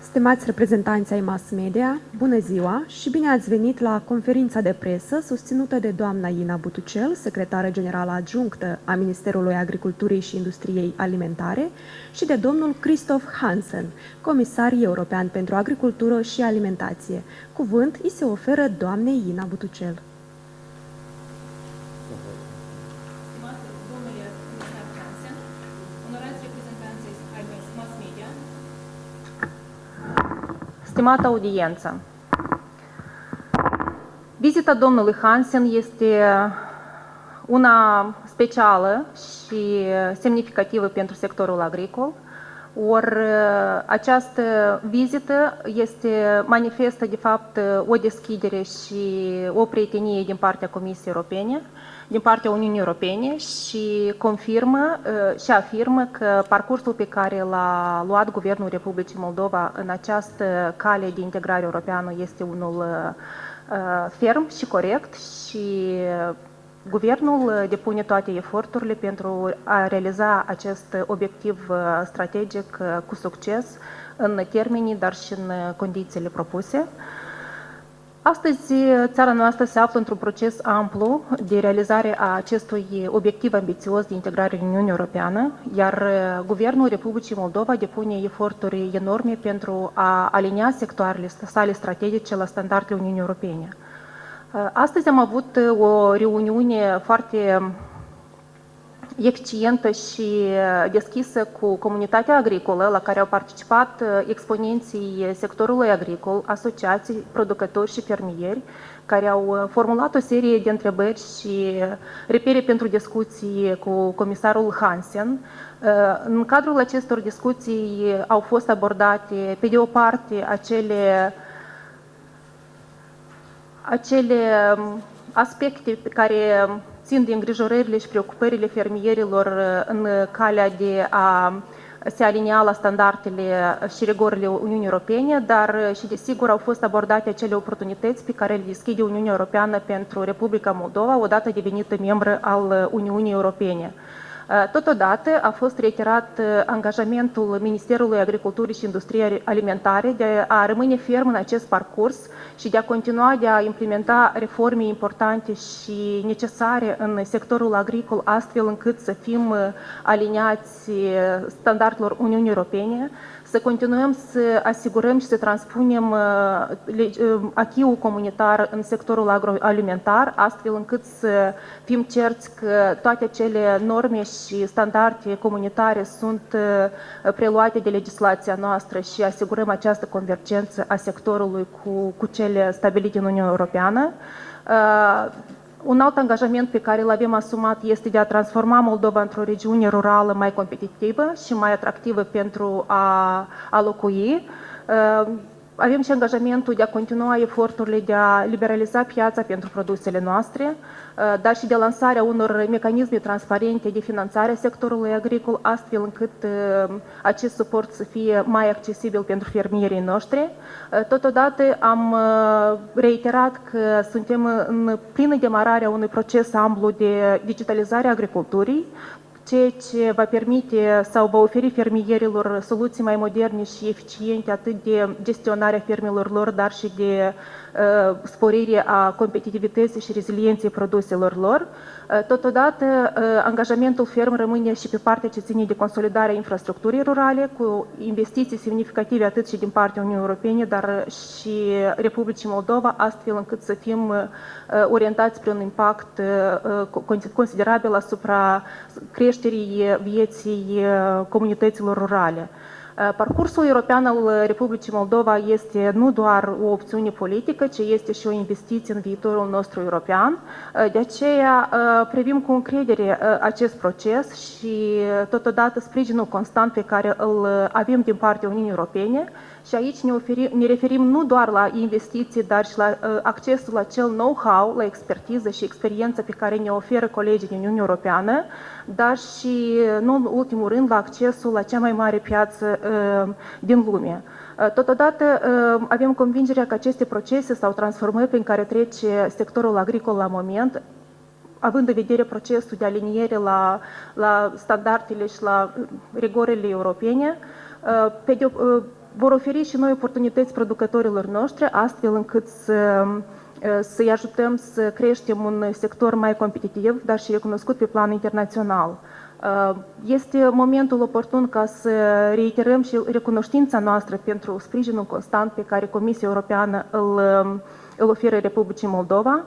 Stimați reprezentanți ai mass media, bună ziua și bine ați venit la conferința de presă susținută de doamna Ina Butucel, secretară generală adjunctă a Ministerului Agriculturii și Industriei Alimentare, și de domnul Christophe Hansen, comisar european pentru agricultură și alimentație. Cuvânt îi se oferă doamnei Ina Butucel. Stimată audiență, vizita domnului Hansen este una specială și semnificativă pentru sectorul agricol, ori această vizită manifestă de fapt o deschidere și o prietenie din partea Comisiei Europene, din partea Uniunii Europene și confirmă și afirmă că parcursul pe care l-a luat Guvernul Republicii Moldova în această cale de integrare europeană este unul ferm și corect și Guvernul depune toate eforturile pentru a realiza acest obiectiv strategic cu succes în termenii, dar și în condițiile propuse. Astăzi, țara noastră se află într-un proces amplu de realizare a acestui obiectiv ambițios de integrare în Uniunea Europeană, iar Guvernul Republicii Moldova depune eforturi enorme pentru a alinia sectoarele sale strategice la standardele Uniunii Europene. Astăzi am avut o reuniune foarte eficientă și deschisă cu comunitatea agricolă, la care au participat exponenții sectorului agricol, asociații, producători și fermieri, care au formulat o serie de întrebări și repere pentru discuții cu comisarul Hansen. În cadrul acestor discuții au fost abordate, pe de o parte, acele aspecte pe care țin de îngrijorările și preocupările fermierilor în calea de a se alinia la standardele și rigorile Uniunii Europene, dar și desigur au fost abordate acele oportunități pe care le deschide Uniunea Europeană pentru Republica Moldova, odată devenită membră al Uniunii Europene. Totodată a fost reiterat angajamentul Ministerului Agriculturii și Industriei Alimentare de a rămâne ferm în acest parcurs și de a continua de a implementa reforme importante și necesare în sectorul agricol, astfel încât să fim aliniați standardelor Uniunii Europene, să continuăm să asigurăm și să transpunem acquis-ul comunitar în sectorul agroalimentar, astfel încât să fim cerți că toate acele norme și standarde comunitare sunt preluate de legislația noastră și asigurăm această convergență a sectorului cu cele stabilite în Uniunea Europeană. Un alt angajament pe care l avem asumat este de a transforma Moldova într-o regiune rurală mai competitivă și mai atractivă pentru a locui. Avem și angajamentul de a continua eforturile de a liberaliza piața pentru produsele noastre, dar și de lansarea unor mecanisme transparente de finanțare a sectorului agricol, astfel încât acest suport să fie mai accesibil pentru fermierii noștri. Totodată am reiterat că suntem în plină demarare a unui proces amplu de digitalizare a agriculturii, ceea ce va permite sau va oferi fermierilor soluții mai moderne și eficiente atât de gestionarea fermelor lor, dar și de sporirea a competitivității și rezilienței produselor lor. Totodată, angajamentul ferm rămâne și pe partea ce ține de consolidarea infrastructurii rurale, cu investiții semnificative atât și din partea Uniunii Europene, dar și Republicii Moldova, astfel încât să fim orientați prin un impact considerabil asupra creșterii vieții comunităților rurale. Parcursul european al Republicii Moldova este nu doar o opțiune politică, ci este și o investiție în viitorul nostru european. De aceea privim cu încredere acest proces și totodată sprijinul constant pe care îl avem din partea Uniunii Europene. Și aici ne referim nu doar la investiții, dar și la accesul la acel know-how, la expertiză și experiență pe care ne oferă colegii din Uniunea Europeană, dar și, nu în ultimul rând, la accesul la cea mai mare piață din lume. Totodată avem convingerea că aceste procese sau transformări prin care trece sectorul agricol la moment, având în vedere procesul de aliniere la standardele și la rigorile europene, vor oferi și noi oportunități producătorilor noștri, astfel încât să-i ajutăm să creștem un sector mai competitiv, dar și recunoscut pe plan internațional. Este momentul oportun ca să reiterăm și recunoștința noastră pentru sprijinul constant pe care Comisia Europeană îl oferă Republicii Moldova.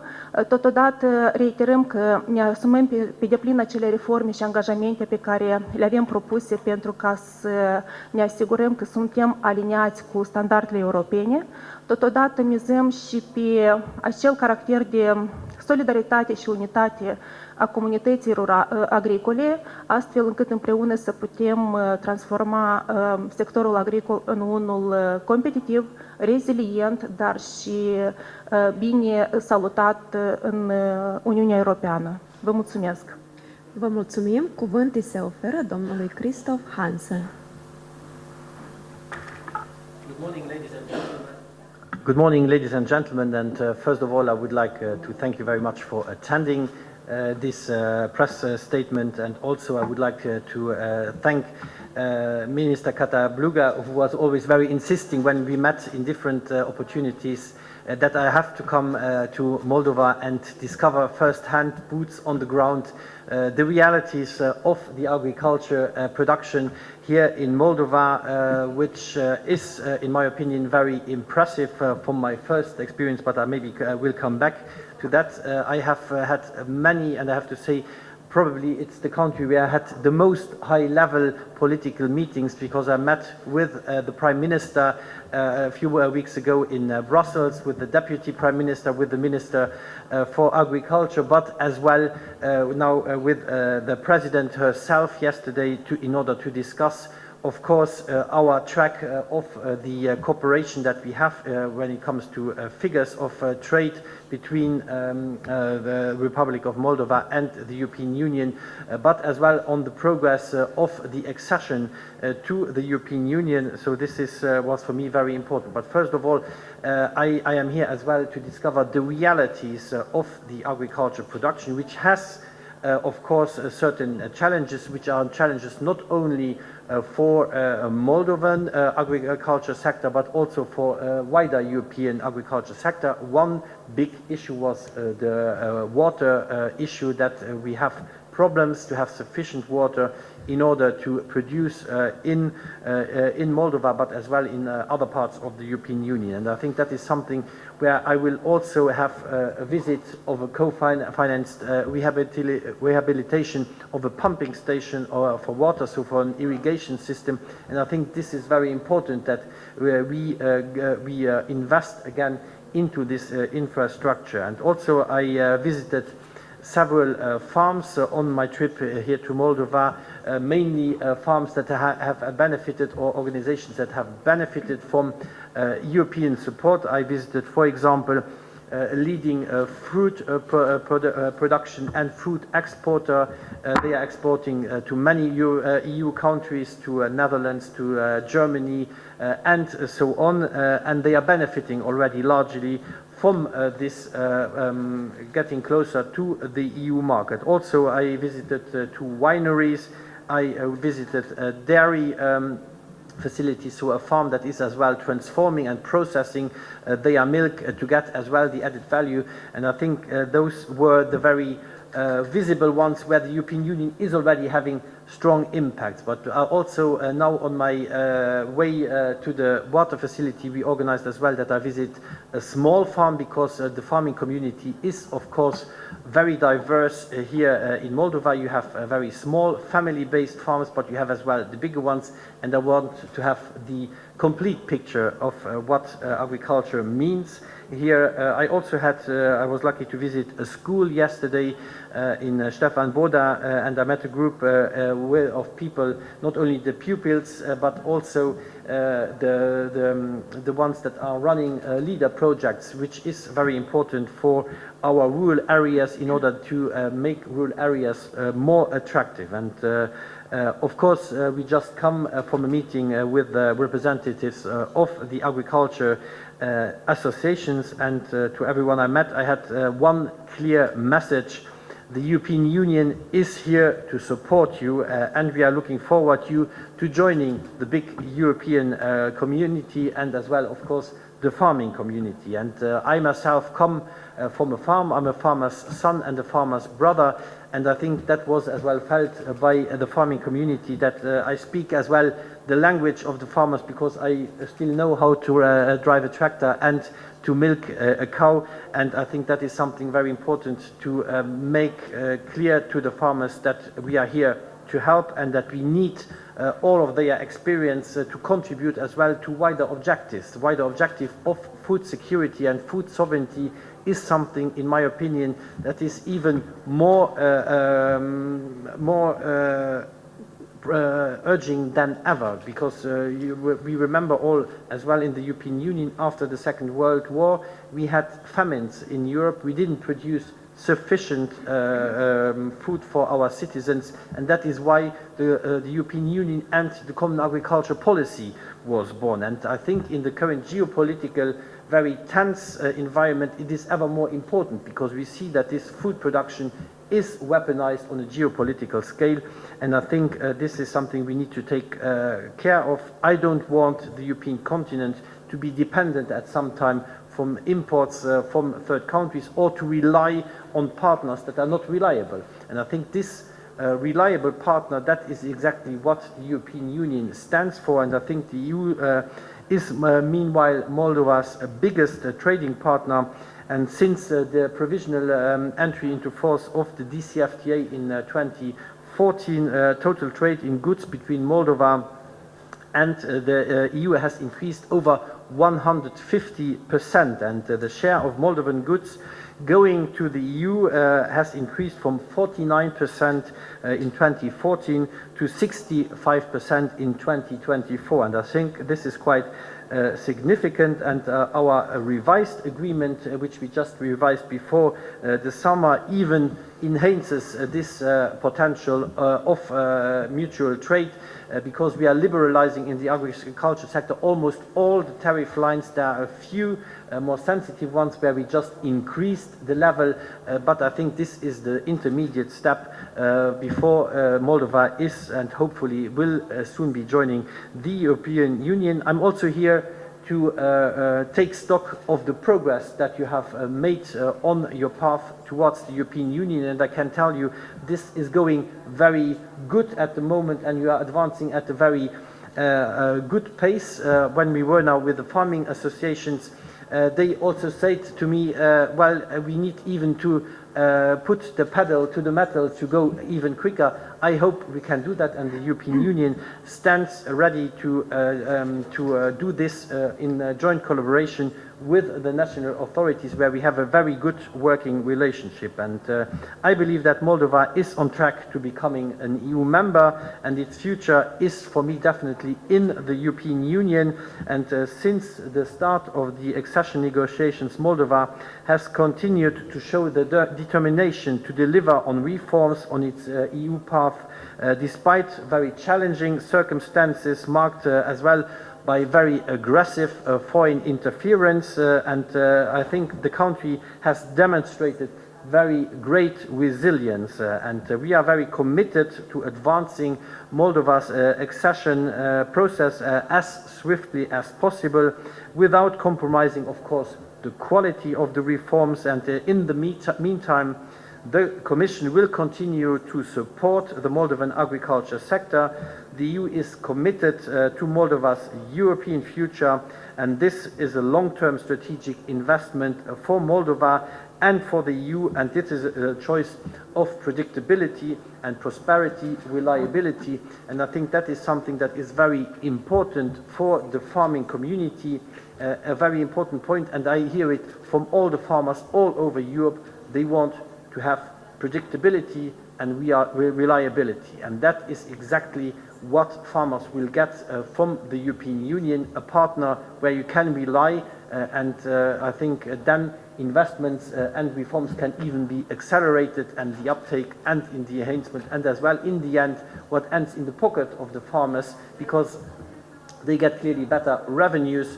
Totodată reiterăm că ne asumăm pe deplin acele reforme și angajamente pe care le avem propuse pentru ca să ne asigurăm că suntem aliniați cu standardele europene. Totodată mizăm și pe acel caracter de solidaritate și unitate a comunității agricole, astfel încât împreună să putem transforma sectorul agricol în unul competitiv, rezilient, dar și bine salutat în Uniunea Europeană. Vă mulțumesc! Vă mulțumim. Cuvântul se oferă domnului Christophe Hansen. Good morning, ladies and gentlemen. Good morning, ladies and gentlemen, and first of all, I would like to thank you very much for attending this press statement, and also I would like to thank Minister Kata Bluga, who was always very insisting when we met in different opportunities that I have to come to Moldova and discover first-hand, boots on the ground, the realities of the agriculture production here in Moldova, which is, in my opinion, very impressive from my first experience, but I maybe will come back to that. I have had many, and I have to say, probably it's the country where I had the most high-level political meetings, because I met with the Prime Minister a few weeks ago in Brussels, with the Deputy Prime Minister, with the Minister for Agriculture, but as well now with the President herself yesterday in order to discuss, of course, our track of the cooperation that we have when it comes to figures of trade between the Republic of Moldova and the European Union, but as well on the progress of the accession to the European Union. So this was for me very important. But first of all, I am here as well to discover the realities of the agriculture production, which has of course certain challenges, which are challenges not only for Moldovan agriculture sector, but also for wider European agriculture sector. One big issue was the water issue, that we have problems to have sufficient water in order to produce in Moldova, but as well in other parts of the European Union. And I think that is something where I will also have a visit of a co-financed rehabilitation of a pumping station for water, so for an irrigation system. And I think this is very important, that we invest again into this infrastructure. And also I visited several farms on my trip here to Moldova, mainly farms that have benefited, or organizations that have benefited from European support. I visited, for example, a leading fruit production and fruit exporter. They are exporting to many EU countries, to Netherlands, to Germany, and so on, and they are benefiting already largely from this getting closer to the EU market. Also, I visited two wineries. I visited a dairy facility, so a farm that is as well transforming and processing their milk to get as well the added value. And I think those were the very visible ones where the European Union is already having strong impacts. But also now on my way to the water facility, we organized as well that I visit a small farm, because the farming community is of course very diverse here in Moldova. You have very small family-based farms, but you have as well the bigger ones, and I want to have the complete picture of what agriculture means here. I also I was lucky to visit a school yesterday in Stefan Boda, and I met a group of people, not only the pupils, but also the ones that are running leader projects, which is very important for our rural areas in order to make rural areas more attractive. And of course, we just come from a meeting with the representatives of the agriculture associations, and to everyone I met, I had one clear message, the European Union is here to support you, and we are looking forward to joining the big European community, and as well, of course, the farming community. And I myself come from a farm. I'm a farmer's son and a farmer's brother, and I think that was as well felt by the farming community, that I speak as well the language of the farmers, because I still know how to drive a tractor and to milk a cow, and I think that is something very important to make clear to the farmers, that we are here to help and that we need all of their experience to contribute as well to wider objectives. The wider objective of food security and food sovereignty is something, in my opinion, that is even more urging than ever, because we remember all as well in the European Union after the Second World War, we had famines in Europe. We didn't produce sufficient food for our citizens, and that is why the European Union and the Common Agricultural Policy was born. And I think in the current geopolitical, very tense environment, it is ever more important, because we see that this food production is weaponized on a geopolitical scale, and I think this is something we need to take care of. I don't want the European continent to be dependent at some time from imports from third countries, or to rely on partners that are not reliable. And I think this reliable partner, that is exactly what the European Union stands for, and I think the EU is meanwhile Moldova's biggest trading partner. And since the provisional entry into force of the DCFTA in 2014, total trade in goods between Moldova and the EU has increased over 150%, and the share of Moldovan goods going to the EU has increased from 49% in 2014 to 65% in 2024, and I think this is quite significant. And our revised agreement, which we just revised before the summer, even enhances this potential of mutual trade, because we are liberalizing in the agriculture sector almost all the tariff lines. There are a few more sensitive ones where we just increased the level, but I think this is the intermediate step before Moldova is, and hopefully will soon be, joining the European Union. I'm also here to take stock of the progress that you have made on your path towards the European Union, and I can tell you this is going very good at the moment, and you are advancing at a very good pace. When we were now with the farming associations, they also said to me, well, we need even to put the pedal to the metal to go even quicker. I hope we can do that, and the European Union stands ready to do this in joint collaboration with the national authorities, where we have a very good working relationship. And I believe that Moldova is on track to becoming an EU member, and its future is, for me, definitely in the European Union. And since the start of the accession negotiations, Moldova has continued to show the determination to deliver on reforms on its EU path, despite very challenging circumstances marked as well by very aggressive foreign interference, and I think the country has demonstrated very great resilience, and we are very committed to advancing Moldova's accession process as swiftly as possible, without compromising, of course, the quality of the reforms. And in the meantime, the Commission will continue to support the Moldovan agriculture sector. The EU is committed to Moldova's European future, and this is a long-term strategic investment for Moldova and for the EU, and this is a choice of predictability and prosperity, reliability, and I think that is something that is very important for the farming community, a very important point, and I hear it from all the farmers all over Europe. They want to have predictability and reliability, and that is exactly what farmers will get from the European Union, a partner where you can rely, and I think then investments and reforms can even be accelerated, and the uptake and in the enhancement, and as well in the end what ends in the pocket of the farmers, because they get clearly better revenues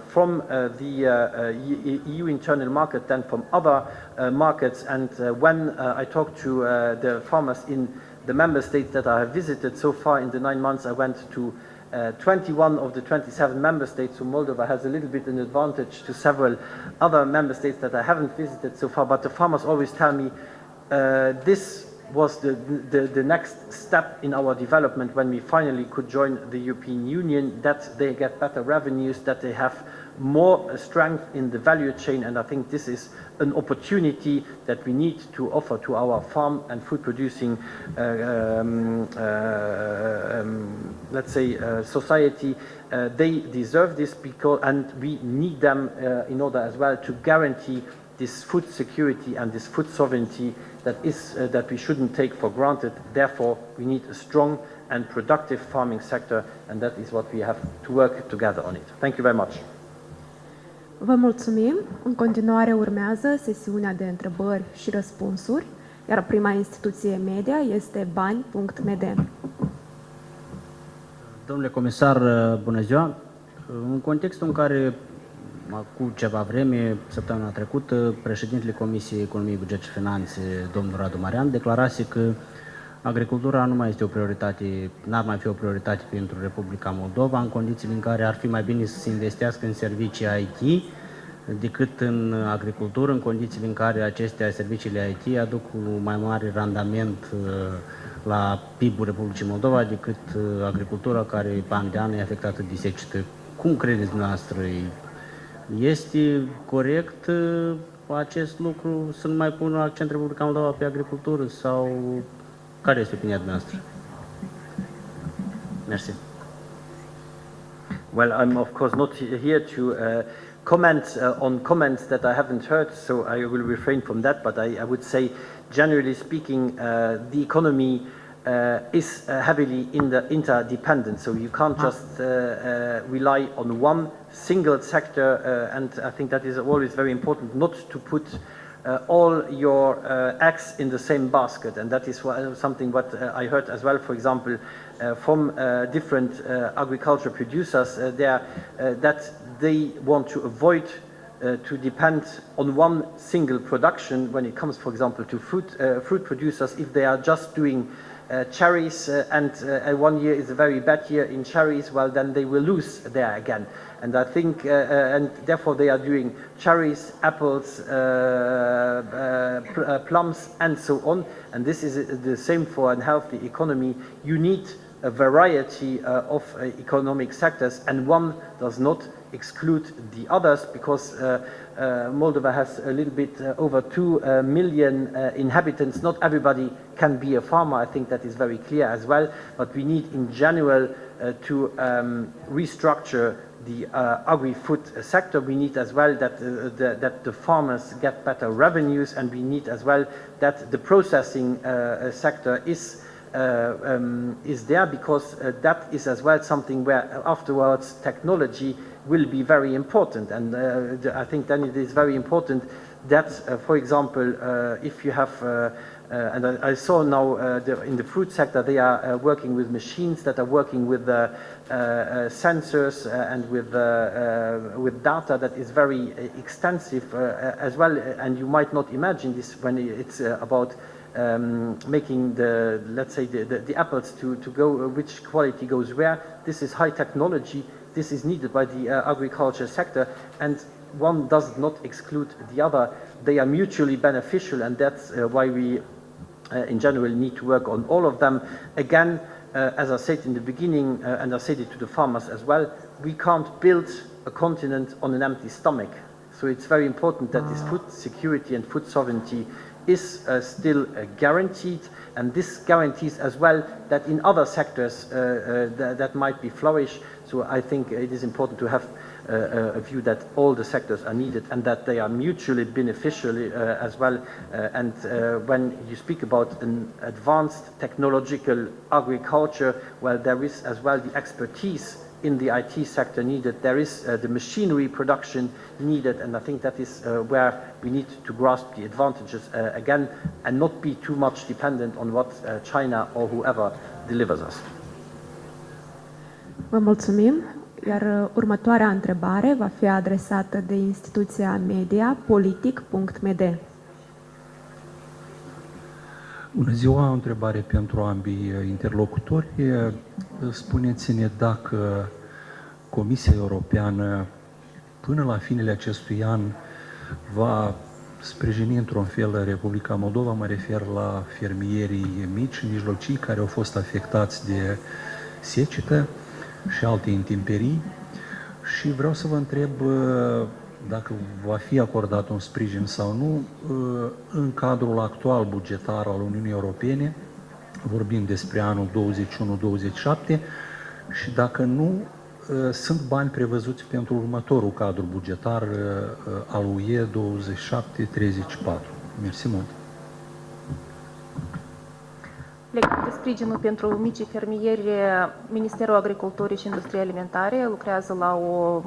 from the EU internal market than from other markets. And when I talk to the farmers in the member states that I have visited so far in the 9 months, I went to 21 of the 27 member states, so Moldova has a little bit an advantage to several other member states that I haven't visited so far, but the farmers always tell me this was the next step in our development when we finally could join the European Union, that they get better revenues, that they have more strength in the value chain, and I think this is an opportunity that we need to offer to our farm and food producing let's say society. They deserve this because, and we need them in order as well to guarantee this food security and this food sovereignty that we shouldn't take for granted. Therefore, we need a strong and productive farming sector, and that is what we have to work together on it. Thank you very much. Vă mulțumim. În continuare urmează sesiunea de întrebări și răspunsuri, iar prima instituție media este bani.md. Domnule comisar, bună ziua! În contextul în care, cu ceva vreme, săptămâna trecută, președintele Comisiei Economie, Buget și Finanțe, domnul Radu Marian, declarase că agricultura nu mai este o prioritate, n-ar mai fi o prioritate pentru Republica Moldova, în condițiile în care ar fi mai bine să se investească în servicii IT decât în agricultură, în condițiile în care acestea, serviciile IT, aduc un mai mare randament la PIB-ul Republicii Moldova decât agricultura care pe an de an e afectată de secetă. Cum credeți dumneavoastră? Este corect acest lucru, să nu mai pună accent Republica Moldova pe agricultură, sau care este opinia dumneavoastră? Merci. Well, I'm of course not here to comment on comments that I haven't heard, so I will refrain from that, but I would say, generally speaking, the economy is heavily interdependent, so you can't just rely on one single sector, and I think that is always very important, not to put all your eggs in the same basket, and that is something what I heard as well, for example, from different agriculture producers there, that they want to avoid to depend on one single production when it comes, for example, to fruit producers. If they are just doing cherries and 1 year is a very bad year in cherries, well, then they will lose there again. And I think, and therefore they are doing cherries, apples, plums, and so on. And this is the same for a healthy economy. You need a variety of economic sectors, and one does not exclude the others, because Moldova has a little bit over 2 million inhabitants. Not everybody can be a farmer. I think that is very clear as well. But we need in general to restructure the agri-food sector. We need as well that the farmers get better revenues, and we need as well that the processing sector is there, because that is as well something where afterwards technology will be very important. And I think then it is very important that, for example, if you have, and I saw now in the fruit sector, they are working with machines that are working with sensors and with data that is very extensive as well. And you might not imagine this when it's about making the, let's say, the apples to go, which quality goes where. This is high technology. This is needed by the agriculture sector, and one does not exclude the other. They are mutually beneficial, and that's why we in general need to work on all of them. Again, as I said in the beginning, and I said it to the farmers as well, we can't build a continent on an empty stomach. So it's very important that this food security and food sovereignty is still guaranteed, and this guarantees as well that in other sectors that might be flourish. So I think it is important to have a view that all the sectors are needed and that they are mutually beneficial as well. And when you speak about an advanced technological agriculture, well, there is as well the expertise in the IT sector needed. There is the machinery production needed, and I think that is where we need to grasp the advantages again, and not be too much dependent on what China or whoever delivers us. Vă mulțumim. Iar următoarea întrebare va fi adresată de instituția media politic.md. Bună ziua, o întrebare pentru ambii interlocutori. Spuneți-ne dacă Comisia Europeană până la finele acestui an va sprijini într-un fel Republica Moldova, mă refer la fermierii mici și mijlocii care au fost afectați de secetă și alte intemperii. Și vreau să vă întreb dacă va fi acordat un sprijin sau nu în cadrul actual bugetar al Uniunii Europene, vorbim despre anul 21-27, și dacă nu, sunt bani prevăzuți pentru următorul cadru bugetar al UE 27-34. Mersi mult! Legat de sprijinul pentru micii fermieri, Ministerul Agriculturii și Industriei Alimentare lucrează la un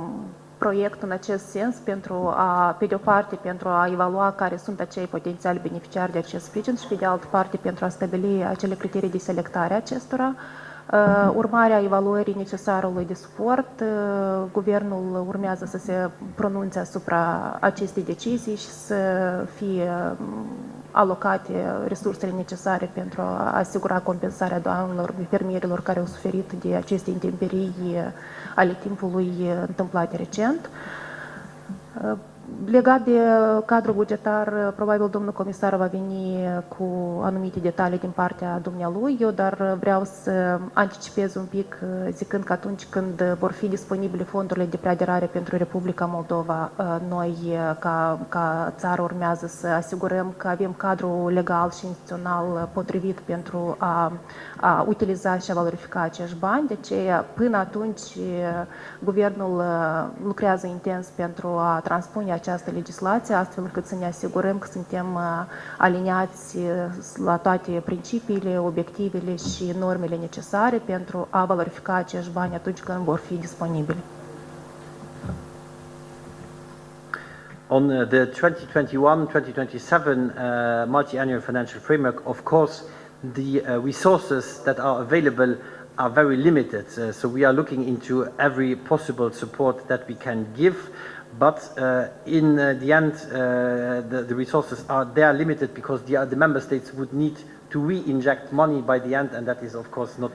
proiect în acest sens pentru a, pe de o parte, pentru a evalua care sunt acei potențiali beneficiari de acest sprijin și pe de altă parte pentru a stabili acele criterii de selectare a acestora. Urmarea evaluării necesarului de suport, guvernul urmează să se pronunțe asupra acestei decizii și să fie alocate resursele necesare pentru a asigura compensarea daunelor fermierilor care au suferit de aceste intemperii ale timpului întâmplate recent. Legat de cadrul bugetar, probabil domnul comisar va veni cu anumite detalii din partea dumnealui. Eu dar vreau să anticipez un pic zicând că atunci când vor fi disponibile fondurile de preaderare pentru Republica Moldova, noi ca țară urmează să asigurăm că avem cadrul legal și instituțional potrivit pentru a utiliza și a valorifica acești bani. De aceea, până atunci, guvernul lucrează intens pentru a transpune această legislație, astfel încât să ne asigurăm că suntem aliniați la toate principiile, obiectivele și normele necesare pentru a valorifica acești bani atunci când vor fi disponibili. On the 2021-2027 multi-annual financial framework, of course, the resources that are available are very limited. So we are looking into every possible support that we can give. But in the end, the resources are limited because the member states would need to re-inject money by the end, and that is of course not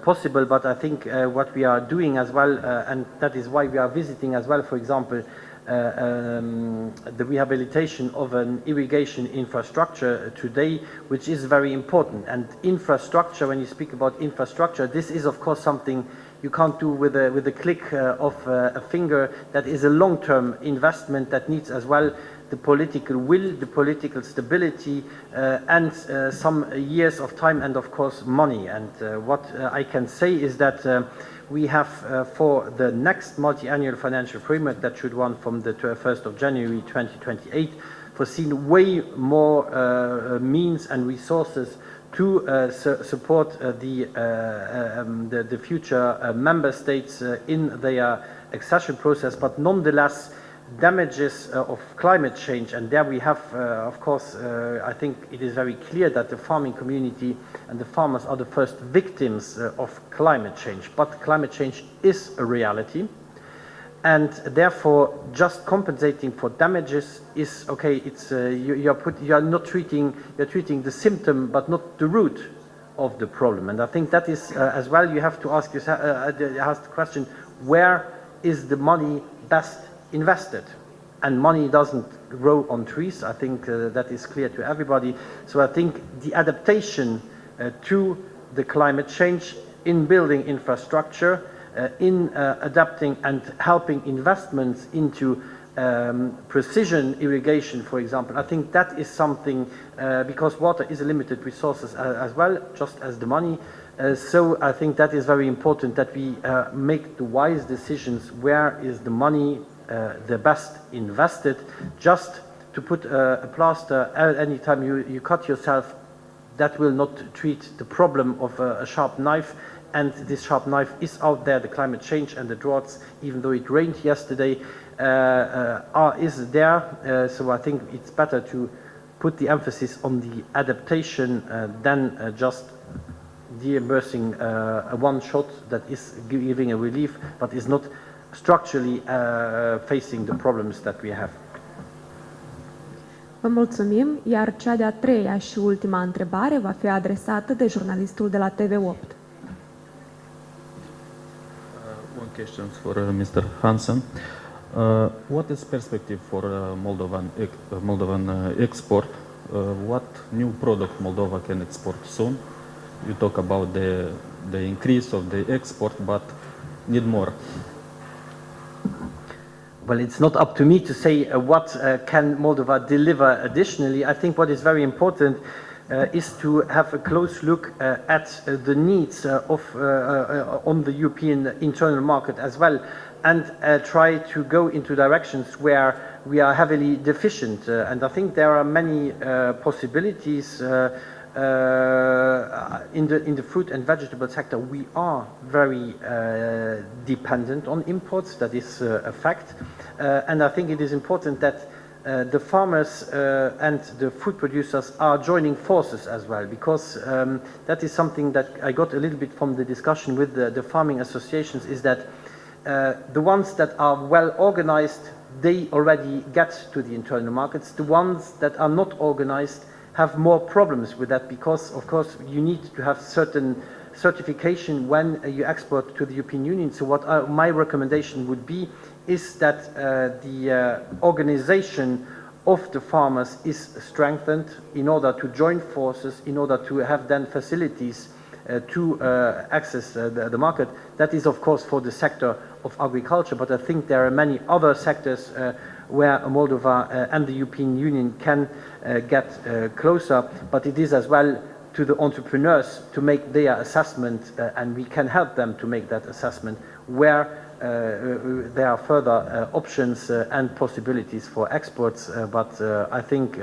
possible. But I think what we are doing as well, and that is why we are visiting as well, for example, the rehabilitation of an irrigation infrastructure today, which is very important. And infrastructure, when you speak about infrastructure, this is of course something you can't do with a click of a finger. That is a long-term investment that needs as well the political will, the political stability, and some years of time and of course money. And what I can say is that we have for the next multi-annual financial framework that should run from the 1st of January 2028 foreseen way more means and resources to support the future member states in their accession process, but nonetheless damages of climate change, and there we have of course I think it is very clear that the farming community and the farmers are the first victims of climate change, but climate change is a reality, and therefore just compensating for damages is okay. It's you're treating the symptom but not the root of the problem. And I think that is as well you have to ask yourself ask the question, where is the money best invested? And money doesn't grow on trees. I think that is clear to everybody. So I think the adaptation to the climate change in building infrastructure, in adapting and helping investments into precision irrigation, for example, I think that is something, because water is a limited resource as well, just as the money. So I think that is very important that we make the wise decisions. Where is the money the best invested? Just to put a plaster anytime you cut yourself, that will not treat the problem of a sharp knife. And this sharp knife is out there. The climate change and the droughts, even though it rained yesterday, is there. So I think it's better to put the emphasis on the adaptation than just reimbursing a one shot that is giving a relief, but is not structurally facing the problems that we have. Vă mulțumim, iar cea de-a treia și ultima întrebare va fi adresată de jurnalistul de la TV8. One question for Mr. Hansen. What is perspective for Moldovan export? What new product Moldova can export soon? You talk about the increase of the export, but need more. Well, it's not up to me to say what can Moldova deliver additionally. I think what is very important is to have a close look at the needs on the European internal market as well, and try to go into directions where we are heavily deficient. And I think there are many possibilities in the fruit and vegetable sector. We are very dependent on imports. That is a fact, and I think it is important that the farmers and the food producers are joining forces as well, because that is something that I got a little bit from the discussion with the farming associations, is that the ones that are well organized, they already get to the internal markets. The ones that are not organized have more problems with that, because of course you need to have certain certification when you export to the European Union. So what my recommendation would be is that the organization of the farmers is strengthened in order to join forces, in order to have then facilities to access the market. That is of course for the sector of agriculture, but I think there are many other sectors where Moldova and the European Union can get closer, but it is as well to the entrepreneurs to make their assessment, and we can help them to make that assessment where there are further options and possibilities for exports, but I think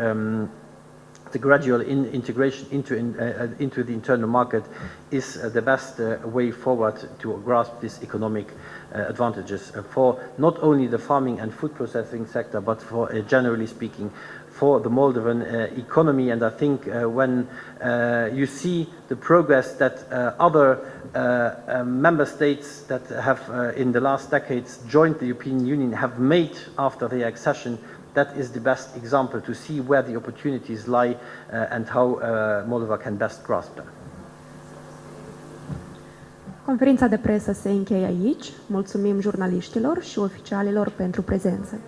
the gradual integration into the internal market is the best way forward to grasp these economic advantages for not only the farming and food processing sector, but for generally speaking for the Moldovan economy. And I think when you see the progress that other member states that have in the last decades joined the European Union have made after their accession, that is the best example to see where the opportunities lie and how Moldova can best grasp them. Conferința de presă se încheie aici. Mulțumim jurnaliștilor și oficialilor pentru prezență.